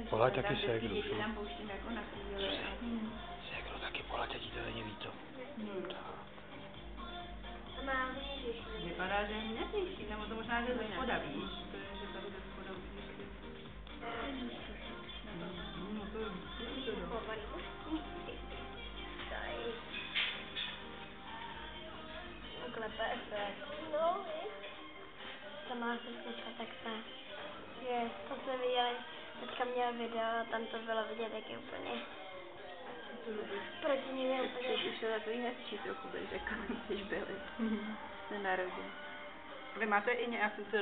Pohled taky ségru. Děti tam pouštím jako na chvíli. Ségru taky pohled, ti to není líto. To má vyšší. Vypadá, že je měsnější, nebo to možná, že ze spoda, víš? To je, že tady ze spoda už no to je to Pomalý klepe se. No, to má sestřička, tak se. Je, to jsme viděli, teďka měl video a tam to bylo vidět, jak je úplně. Proti ní je úplně. Teď už je takový hezčí trochu, bych řekla, když byli. Se narodil. Vy máte i nějakou